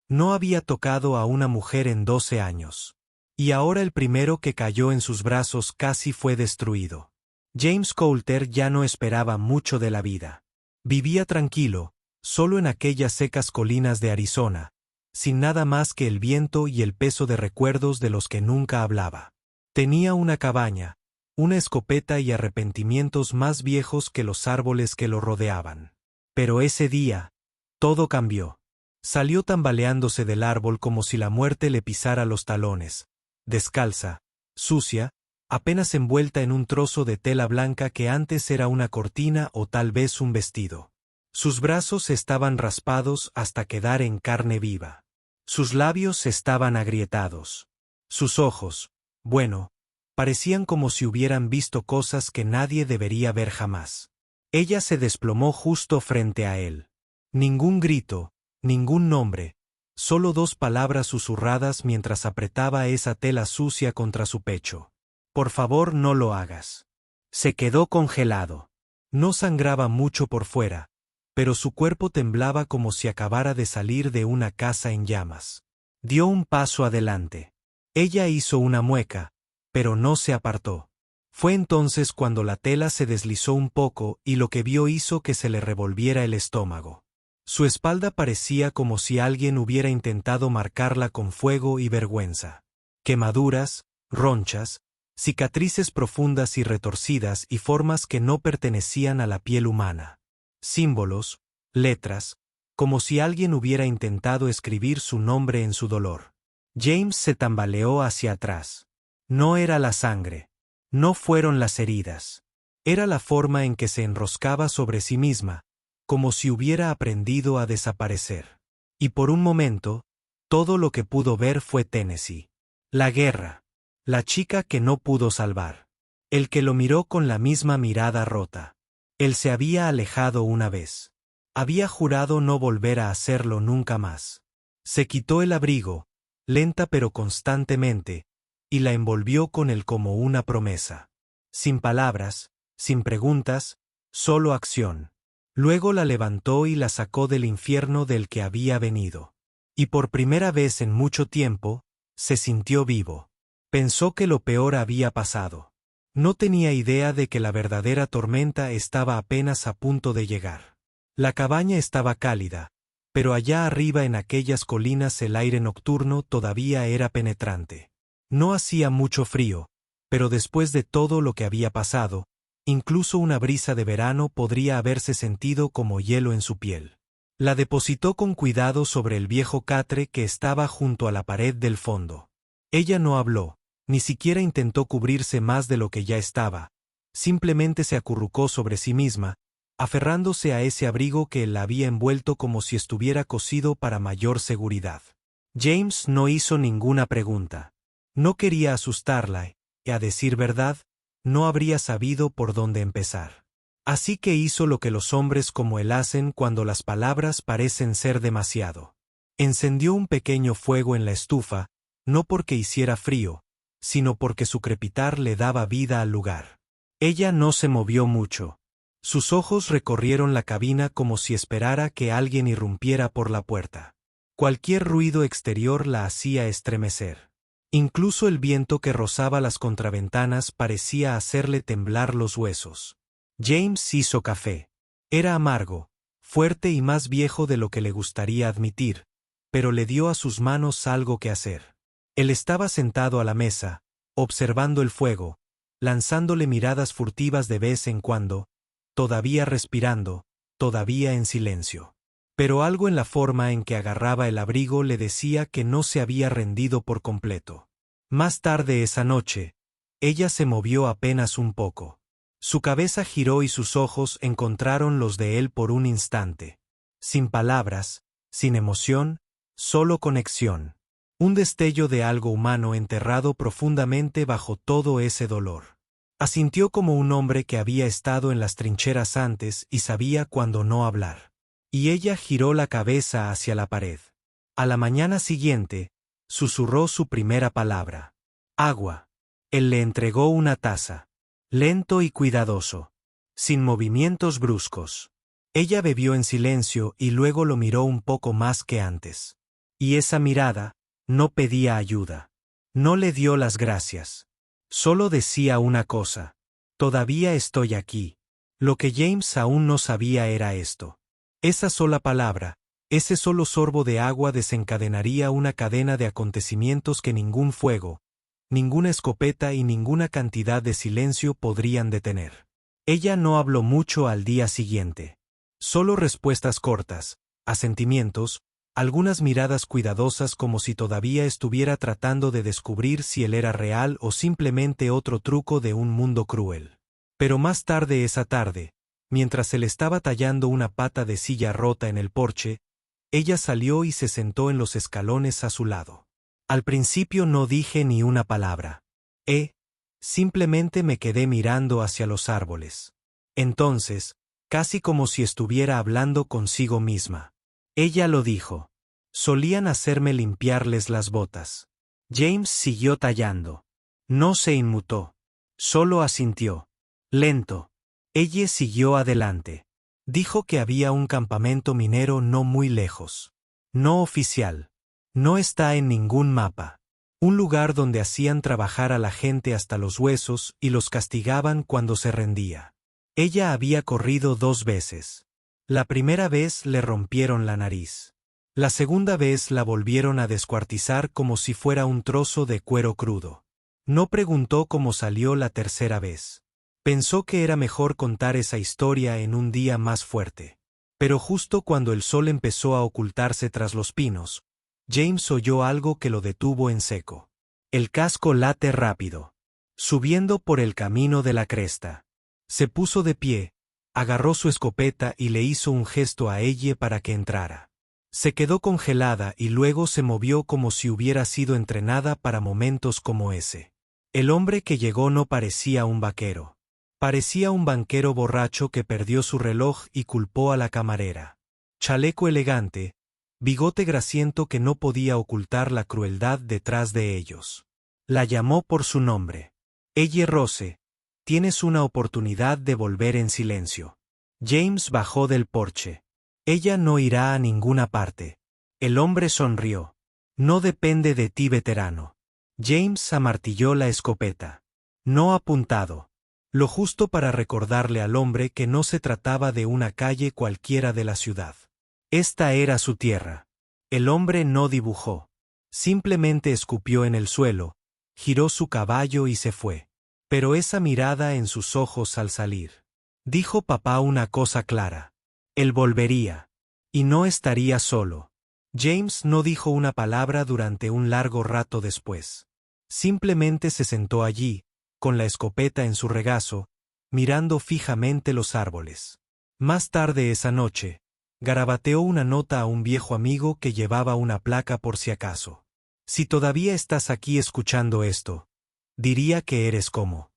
No había tocado a una mujer en 12 años. Y ahora el primero que cayó en sus brazos casi fue destruido. James Coulter ya no esperaba mucho de la vida. Vivía tranquilo, solo en aquellas secas colinas de Arizona, sin nada más que el viento y el peso de recuerdos de los que nunca hablaba. Tenía una cabaña, una escopeta y arrepentimientos más viejos que los árboles que lo rodeaban. Pero ese día, todo cambió. Salió tambaleándose del árbol como si la muerte le pisara los talones, descalza, sucia, apenas envuelta en un trozo de tela blanca que antes era una cortina o tal vez un vestido. Sus brazos estaban raspados hasta quedar en carne viva. Sus labios estaban agrietados. Sus ojos, bueno, parecían como si hubieran visto cosas que nadie debería ver jamás. Ella se desplomó justo frente a él. Ningún grito, ningún nombre, solo 2 palabras susurradas mientras apretaba esa tela sucia contra su pecho. Por favor, no lo hagas. Se quedó congelado. No sangraba mucho por fuera, pero su cuerpo temblaba como si acabara de salir de una casa en llamas. Dio un paso adelante. Ella hizo una mueca, pero no se apartó. Fue entonces cuando la tela se deslizó un poco y lo que vio hizo que se le revolviera el estómago. Su espalda parecía como si alguien hubiera intentado marcarla con fuego y vergüenza. Quemaduras, ronchas, cicatrices profundas y retorcidas y formas que no pertenecían a la piel humana. Símbolos, letras, como si alguien hubiera intentado escribir su nombre en su dolor. James se tambaleó hacia atrás. No era la sangre. No fueron las heridas. Era la forma en que se enroscaba sobre sí misma, como si hubiera aprendido a desaparecer. Y por un momento, todo lo que pudo ver fue Tennessee. La guerra. La chica que no pudo salvar. El que lo miró con la misma mirada rota. Él se había alejado una vez. Había jurado no volver a hacerlo nunca más. Se quitó el abrigo, lenta pero constantemente, y la envolvió con él como una promesa. Sin palabras, sin preguntas, solo acción. Luego la levantó y la sacó del infierno del que había venido. Y por primera vez en mucho tiempo, se sintió vivo. Pensó que lo peor había pasado. No tenía idea de que la verdadera tormenta estaba apenas a punto de llegar. La cabaña estaba cálida, pero allá arriba en aquellas colinas el aire nocturno todavía era penetrante. No hacía mucho frío, pero después de todo lo que había pasado, incluso una brisa de verano podría haberse sentido como hielo en su piel. La depositó con cuidado sobre el viejo catre que estaba junto a la pared del fondo. Ella no habló, ni siquiera intentó cubrirse más de lo que ya estaba, simplemente se acurrucó sobre sí misma, aferrándose a ese abrigo que la había envuelto como si estuviera cosido para mayor seguridad. James no hizo ninguna pregunta. No quería asustarla, y a decir verdad, no habría sabido por dónde empezar. Así que hizo lo que los hombres como él hacen cuando las palabras parecen ser demasiado. Encendió un pequeño fuego en la estufa, no porque hiciera frío, sino porque su crepitar le daba vida al lugar. Ella no se movió mucho. Sus ojos recorrieron la cabina como si esperara que alguien irrumpiera por la puerta. Cualquier ruido exterior la hacía estremecer. Incluso el viento que rozaba las contraventanas parecía hacerle temblar los huesos. James hizo café. Era amargo, fuerte y más viejo de lo que le gustaría admitir, pero le dio a sus manos algo que hacer. Él estaba sentado a la mesa, observando el fuego, lanzándole miradas furtivas de vez en cuando, todavía respirando, todavía en silencio. Pero algo en la forma en que agarraba el abrigo le decía que no se había rendido por completo. Más tarde esa noche, ella se movió apenas un poco. Su cabeza giró y sus ojos encontraron los de él por un instante. Sin palabras, sin emoción, solo conexión. Un destello de algo humano enterrado profundamente bajo todo ese dolor. Asintió como un hombre que había estado en las trincheras antes y sabía cuándo no hablar. Y ella giró la cabeza hacia la pared. A la mañana siguiente, susurró su primera palabra. Agua. Él le entregó una taza. Lento y cuidadoso. Sin movimientos bruscos. Ella bebió en silencio y luego lo miró un poco más que antes. Y esa mirada no pedía ayuda. No le dio las gracias. Solo decía una cosa. Todavía estoy aquí. Lo que James aún no sabía era esto. Esa sola palabra, ese solo sorbo de agua desencadenaría una cadena de acontecimientos que ningún fuego, ninguna escopeta y ninguna cantidad de silencio podrían detener. Ella no habló mucho al día siguiente. Solo respuestas cortas, asentimientos, algunas miradas cuidadosas como si todavía estuviera tratando de descubrir si él era real o simplemente otro truco de un mundo cruel. Pero más tarde esa tarde, mientras él estaba tallando una pata de silla rota en el porche, ella salió y se sentó en los escalones a su lado. Al principio no dije ni una palabra. Simplemente me quedé mirando hacia los árboles. Entonces, casi como si estuviera hablando consigo misma. Ella lo dijo. Solían hacerme limpiarles las botas. James siguió tallando. No se inmutó. Solo asintió. Lento. Ella siguió adelante. Dijo que había un campamento minero no muy lejos. No oficial. No está en ningún mapa. Un lugar donde hacían trabajar a la gente hasta los huesos y los castigaban cuando se rendía. Ella había corrido 2 veces. La primera vez le rompieron la nariz. La segunda vez la volvieron a descuartizar como si fuera un trozo de cuero crudo. No preguntó cómo salió la tercera vez. Pensó que era mejor contar esa historia en un día más fuerte. Pero justo cuando el sol empezó a ocultarse tras los pinos, James oyó algo que lo detuvo en seco. El casco late rápido. Subiendo por el camino de la cresta. Se puso de pie, agarró su escopeta y le hizo un gesto a ella para que entrara. Se quedó congelada y luego se movió como si hubiera sido entrenada para momentos como ese. El hombre que llegó no parecía un vaquero. Parecía un banquero borracho que perdió su reloj y culpó a la camarera. Chaleco elegante, bigote grasiento que no podía ocultar la crueldad detrás de ellos. La llamó por su nombre. Ella Rose, tienes una oportunidad de volver en silencio. James bajó del porche. Ella no irá a ninguna parte. El hombre sonrió. No depende de ti, veterano. James amartilló la escopeta. No apuntado. Lo justo para recordarle al hombre que no se trataba de una calle cualquiera de la ciudad. Esta era su tierra. El hombre no dibujó. Simplemente escupió en el suelo, giró su caballo y se fue. Pero esa mirada en sus ojos al salir. Dijo papá una cosa clara. Él volvería. Y no estaría solo. James no dijo una palabra durante un largo rato después. Simplemente se sentó allí, con la escopeta en su regazo, mirando fijamente los árboles. Más tarde esa noche, garabateó una nota a un viejo amigo que llevaba una placa por si acaso. Si todavía estás aquí escuchando esto, diría que eres como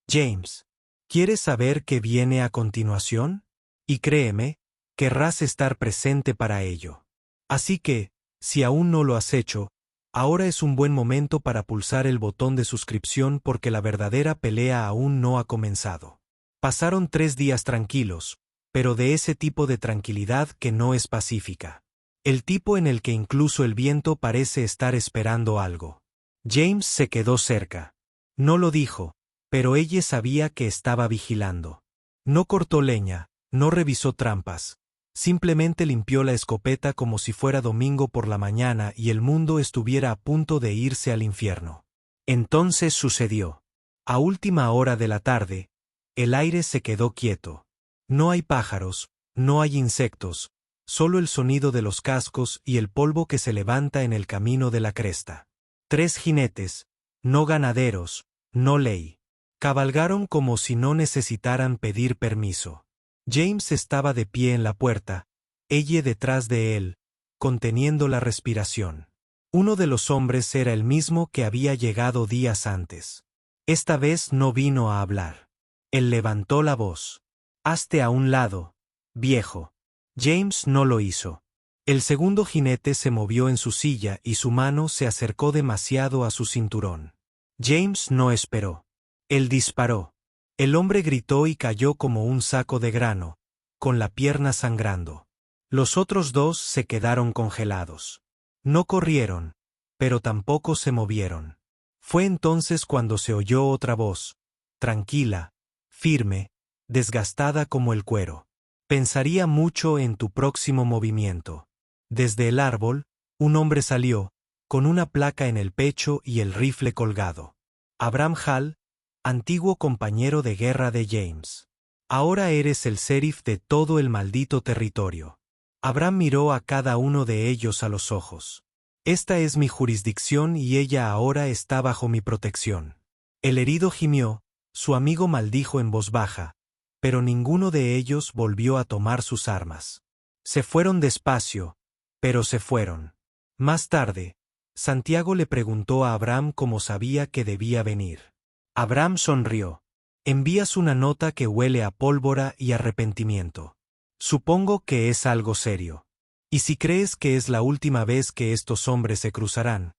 James. ¿Quieres saber qué viene a continuación? Y créeme, querrás estar presente para ello. Así que, si aún no lo has hecho, ahora es un buen momento para pulsar el botón de suscripción porque la verdadera pelea aún no ha comenzado. Pasaron 3 días tranquilos, pero de ese tipo de tranquilidad que no es pacífica. El tipo en el que incluso el viento parece estar esperando algo. James se quedó cerca. No lo dijo, pero ella sabía que estaba vigilando. No cortó leña, no revisó trampas. Simplemente limpió la escopeta como si fuera domingo por la mañana y el mundo estuviera a punto de irse al infierno. Entonces sucedió. A última hora de la tarde, el aire se quedó quieto. No hay pájaros, no hay insectos, solo el sonido de los cascos y el polvo que se levanta en el camino de la cresta. 3 jinetes, no ganaderos, no ley. Cabalgaron como si no necesitaran pedir permiso. James estaba de pie en la puerta, ella detrás de él, conteniendo la respiración. Uno de los hombres era el mismo que había llegado días antes. Esta vez no vino a hablar. Él levantó la voz. «Hazte a un lado, viejo». James no lo hizo. El segundo jinete se movió en su silla y su mano se acercó demasiado a su cinturón. James no esperó. Él disparó. El hombre gritó y cayó como un saco de grano, con la pierna sangrando. Los otros 2 se quedaron congelados. No corrieron, pero tampoco se movieron. Fue entonces cuando se oyó otra voz, tranquila, firme, desgastada como el cuero. Pensaría mucho en tu próximo movimiento. Desde el árbol, un hombre salió, con una placa en el pecho y el rifle colgado. Abram Hall, antiguo compañero de guerra de James. Ahora eres el sheriff de todo el maldito territorio. Abram miró a cada uno de ellos a los ojos. Esta es mi jurisdicción y ella ahora está bajo mi protección. El herido gimió, su amigo maldijo en voz baja, pero ninguno de ellos volvió a tomar sus armas. Se fueron despacio, pero se fueron. Más tarde, Santiago le preguntó a Abram cómo sabía que debía venir. Abram sonrió. Envías una nota que huele a pólvora y arrepentimiento. Supongo que es algo serio. Y si crees que es la última vez que estos hombres se cruzarán,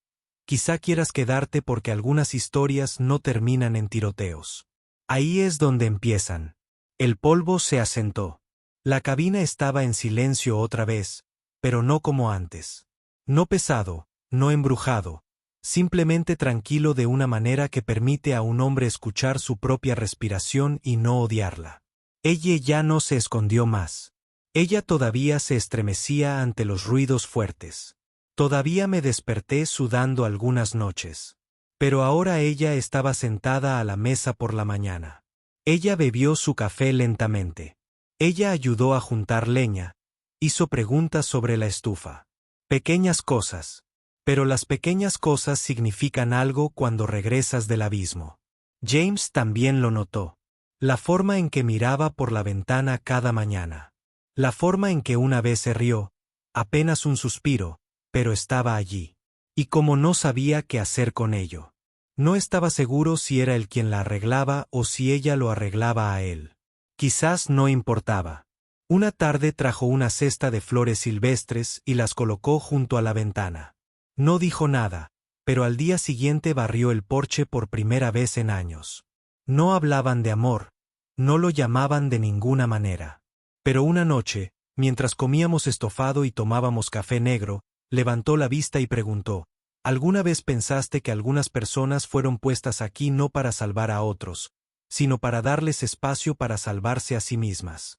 quizá quieras quedarte porque algunas historias no terminan en tiroteos. Ahí es donde empiezan. El polvo se asentó. La cabina estaba en silencio otra vez, pero no como antes. No pesado, no embrujado, simplemente tranquilo de una manera que permite a un hombre escuchar su propia respiración y no odiarla. Ella ya no se escondió más. Ella todavía se estremecía ante los ruidos fuertes. Todavía me desperté sudando algunas noches. Pero ahora ella estaba sentada a la mesa por la mañana. Ella bebió su café lentamente. Ella ayudó a juntar leña, hizo preguntas sobre la estufa. Pequeñas cosas. Pero las pequeñas cosas significan algo cuando regresas del abismo. James también lo notó. La forma en que miraba por la ventana cada mañana. La forma en que una vez se rió, apenas un suspiro, pero estaba allí. Y como no sabía qué hacer con ello. No estaba seguro si era él quien la arreglaba o si ella lo arreglaba a él. Quizás no importaba. Una tarde trajo una cesta de flores silvestres y las colocó junto a la ventana. No dijo nada, pero al día siguiente barrió el porche por primera vez en años. No hablaban de amor, no lo llamaban de ninguna manera. Pero una noche, mientras comíamos estofado y tomábamos café negro, levantó la vista y preguntó, ¿alguna vez pensaste que algunas personas fueron puestas aquí no para salvar a otros, sino para darles espacio para salvarse a sí mismas?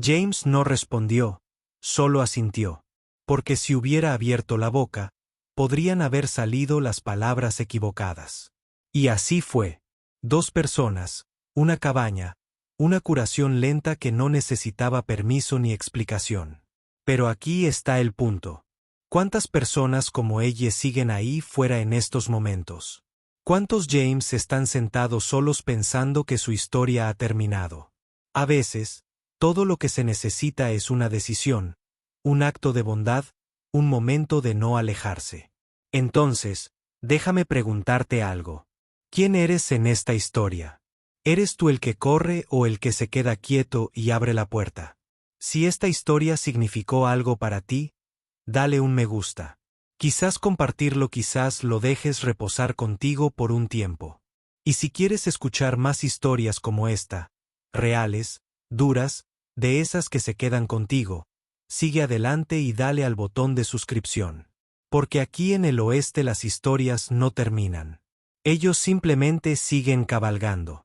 James no respondió, solo asintió. Porque si hubiera abierto la boca, podrían haber salido las palabras equivocadas. Y así fue. 2 personas, una cabaña, una curación lenta que no necesitaba permiso ni explicación. Pero aquí está el punto. ¿Cuántas personas como ella siguen ahí fuera en estos momentos? ¿Cuántos James están sentados solos pensando que su historia ha terminado? A veces, todo lo que se necesita es una decisión, un acto de bondad, un momento de no alejarse. Entonces, déjame preguntarte algo. ¿Quién eres en esta historia? ¿Eres tú el que corre o el que se queda quieto y abre la puerta? Si esta historia significó algo para ti, dale un me gusta. Quizás compartirlo, quizás lo dejes reposar contigo por un tiempo. Y si quieres escuchar más historias como esta, reales, duras, de esas que se quedan contigo, sigue adelante y dale al botón de suscripción. Porque aquí en el oeste las historias no terminan. Ellos simplemente siguen cabalgando.